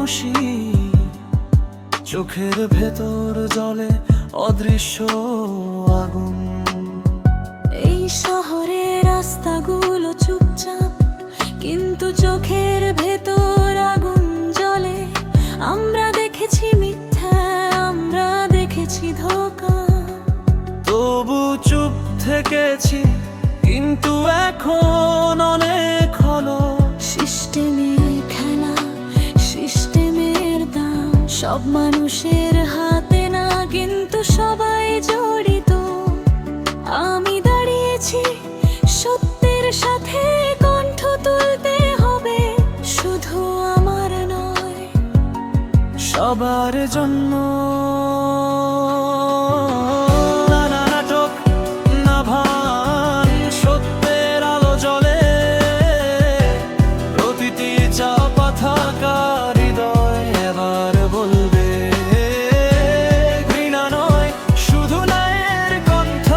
খামোশি, চোখের ভেতর জ্বলে অদৃশ্য আগুন। এই শহরের রাস্তাগুলো চুপচাপ, কিন্তু চোখের ভেতর আগুন জ্বলে। আমরা দেখেছি মিথ্যা, আমরা দেখেছি ধোঁকা, তবু চুপ থেকেছি, কিন্তু এখন অনেক হলো। সিস্টেমের খেলা, সিস্টেমের দাম, সব মানুষের হাতে না, কিন্তু সবাই জড়িত। আমি দাঁড়িয়েছি সত্যের সাথে, কণ্ঠ তুলতে হবে, শুধু আমার নয়, সবার জন্য। না নাটক, না ভান, সত্যের আলো জ্বলে। প্রতিটি চাপা থাকা হৃদয় এবার বলবে, ঘৃণা নয়, শুধু ন্যায়ের কণ্ঠ।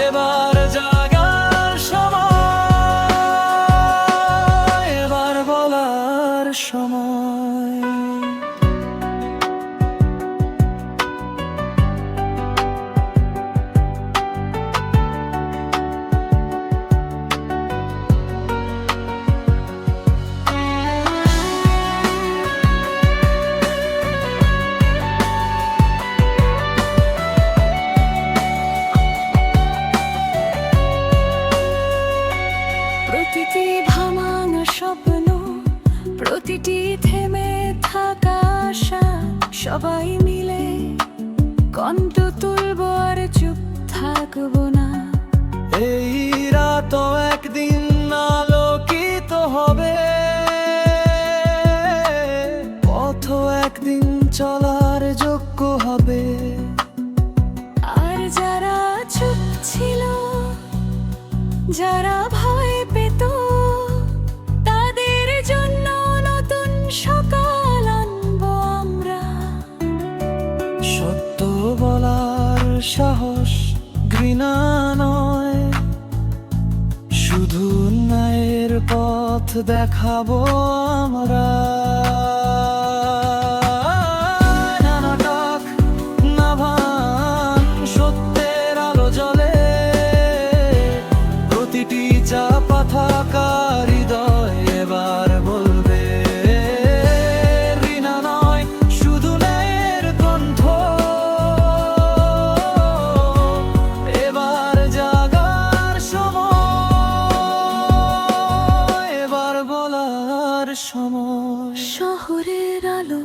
এবার জাগার সময়, এবার বলার সময়। প্রতিটি ভাঙা স্বপ্ন, প্রতিটি থেমে থাকা আশা, সবাই মিলে কণ্ঠ তুলবো, আর চুপ থাকবো না। এই রাত একদিন আলোকিত হবে, পথ একদিন চলার যোগ্য হবে। আর যারা চুপ ছিল, যারা ভয় পেত, তাদের জন্য নতুন সকাল আনবো আমরা। সত্য বলার সাহস, ঘৃণা নয়, শুধু ন্যায়ের পথ দেখাবো আমরা। না নাটক, না ভান, সত্যের আলো জ্বলে। প্রতিটি চাপা থাকা হৃদয় এবার বলবে, ঘৃণা নয়, শুধু ন্যায়ের কণ্ঠ। এবার জাগার সময়, এবার বলার সময়। শহরের আলো,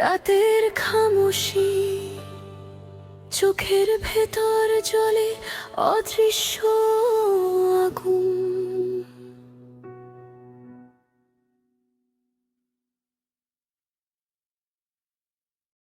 রাতের খামোশি, চোখের ভেতর জ্বলে অদৃশ্য আগুন।